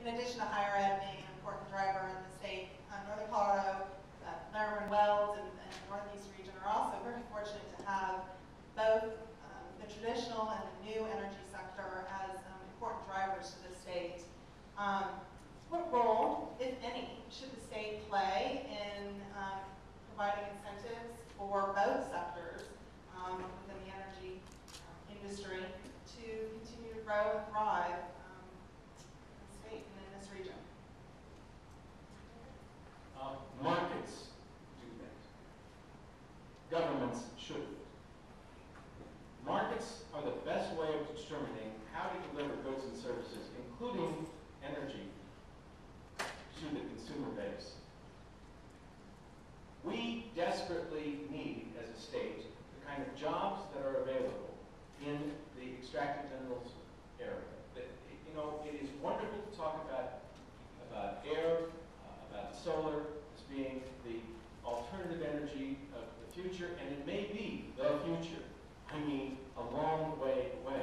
in addition to higher ed being an important driver in the state, Northern Colorado, Maryland, Wells, and the Northeast region are also very fortunate to have both the traditional and the new energy sector as important drivers to the state. What role, if any, should the state play in providing incentives for both sectors within the energy industry to continue to grow and thrive in the state and in this region? Markets do that. Governments shouldn't. Markets are the best way of determining how to deliver goods and services, including energy, to the consumer base. We desperately need, as a state, the kind of jobs that are available in the extracted minerals area. You know, it is wonderful to talk about air, about solar as being the alternative energy of the future, and it may be the future. I mean, a long way away.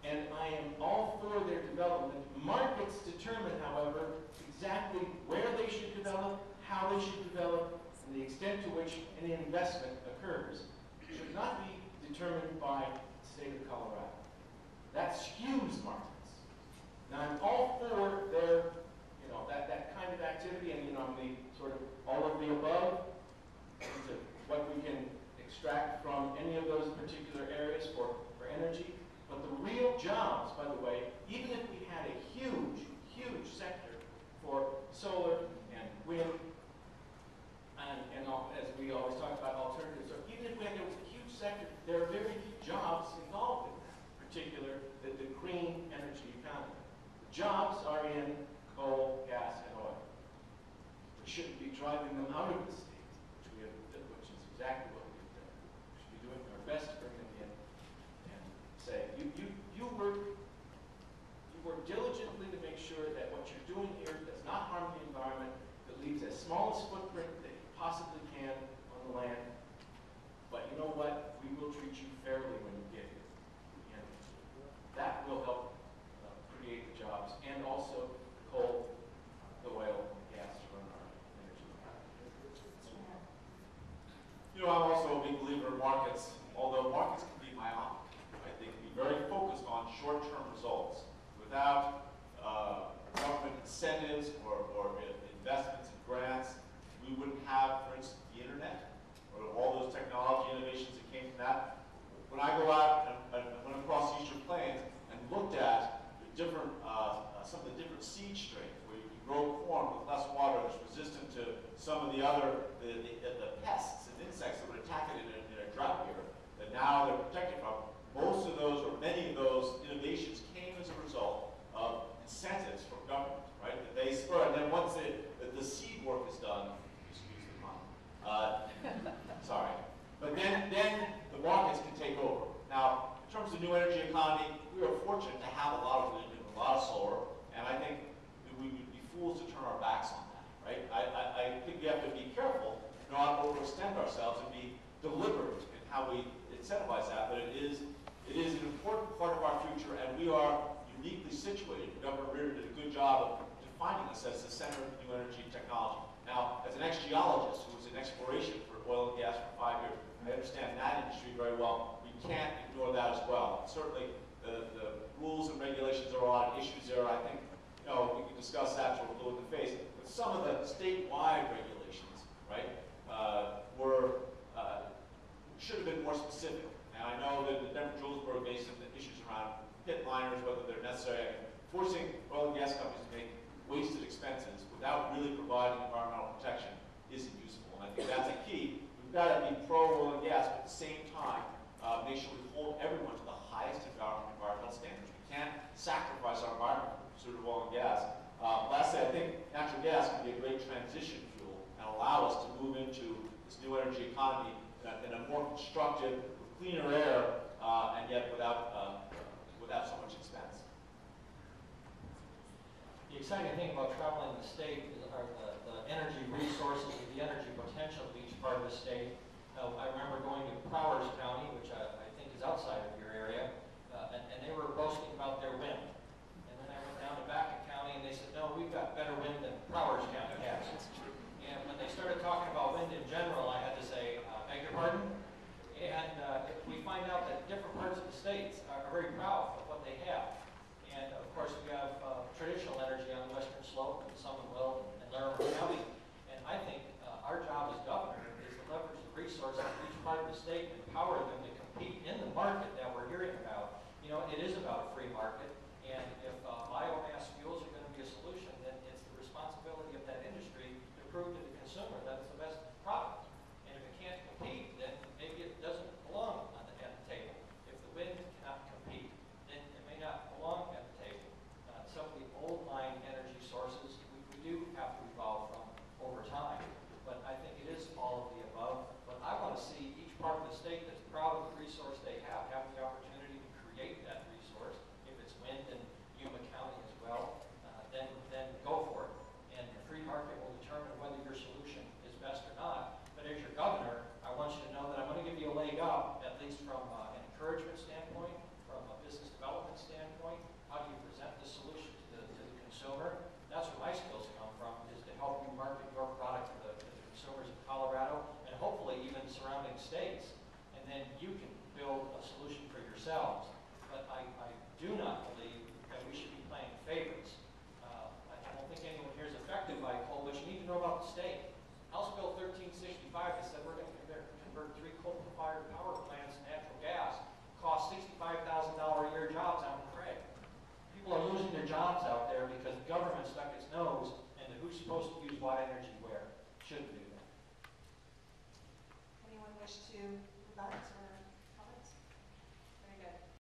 And I am all for their development. Markets determine, however, exactly where they should develop, how they should develop, and the extent to which any investment occurs should not be determined by the state of Colorado. That skews markets. Now, I'm all for their, you know, that kind of activity, and, you know, I'm the sort of all of the above into what we can extract from any of those particular areas for energy. But the real jobs, by the way, even if we had a huge, huge sector for solar and wind, and as we always talk about alternatives, so even if there was a huge sector, there are very few jobs involved in that particular, the green energy economy. The jobs are in coal, gas, and oil. We shouldn't be driving them out of the state, which is exactly what we've done. We should be doing our best to bring them in and say, you work diligently to make sure that what you're doing here does not harm the environment, that leaves as small a footprint that you possibly can on the land. But you know what? We will treat you fairly when you get here. And that will help create the jobs, and also the coal, the oil, and the gas to run our energy. You know, I'm also a big believer in markets, although markets can be myopic. Right? They can be very focused on short-term results without government incentives or investments and grants. We wouldn't have, for instance, the internet or all those technology innovations that came from that. When I go out and went across the Eastern Plains and looked at the different, some of the different seed strains where you can grow corn with less water that's resistant to some of the other the pests and insects that would attack it in a drought year that now they're protected from. Most of those, or many of those innovations came as a result of incentives from government, right? That they spur, and then once the seed work is done, excuse the pun, sorry, but then the markets can take over. Now, in terms of new energy economy, we are fortunate to have a lot of wind and a lot of solar, and I think we would be fools to turn our backs on that, right? I think we have to be careful not to overextend ourselves and be deliberate in how we incentivize that, but it is an important part of our future, and we are uniquely situated. Governor Reardon did a good job of defining us as the center of new energy technology. Now, as an ex-geologist who was in exploration for oil and gas for 5 years, I understand that industry very well. We can't ignore that as well. Certainly, the rules and regulations, there are a lot of issues there. I think, you know, we can discuss that till we're blue in the face. But some of the statewide regulations, right, should have been more specific. And I know that the Denver-Julesburg basin, the issues around pit liners, whether they're necessary, forcing oil and gas companies to make wasted expenses without really providing environmental protection isn't useful. And I think that's a key. We've got to be pro-oil and gas, but at the same time, make sure we hold everyone to the highest environmental standards. We can't sacrifice our environment for the pursuit of oil and gas. Lastly, I think natural gas can be a great transition fuel and allow us to move into this new energy economy in a more constructive, cleaner air, and yet without so much expense. The exciting thing about traveling the state are the energy resources, the energy potential of each part of the state. I remember going to Powers County, which I think is outside of your area, and they were boasting about their wind. And then I went down to Baca County, and they said, coming. And I think our job as governor is to leverage the resources of each part of the state and empower them to compete in the market that we're hearing about. You know, it is about a free market, and if biomass fuels are going to be a solution, then it's the responsibility of that industry to prove to the consumer that it's the best product. And if it can't compete, then maybe it doesn't belong at the table. If the wind cannot compete, then it may not belong at the table. Some of the old line energy sources we do have to evolve from over time, but I think it is all of the above. But I want to see each part of the state that's proud of the resource they have the opportunity to create that resource. If it's wind in Yuma County as well, then go for it. And the free market will determine whether your solution is best or not. But as your governor, I want you to know that I'm going to give you a leg up, at least from an encouragement standpoint, from a business development standpoint. How do you present the solution to the consumer? That's where my skills come from, is to help you market your product to the consumers of Colorado and hopefully even surrounding states. And then you can build a solution for yourselves. But I do not believe that we should be playing favorites. I don't think anyone here is affected by coal, but you need to know about the state. House Bill 1365 that said we're going to convert 3 coal-fired power plants to natural gas, cost $65,000 a year jobs on the Craig. People are losing their jobs out there because the government stuck its nose into who's supposed to use what energy where. Shouldn't do that. Anyone wish to rebut?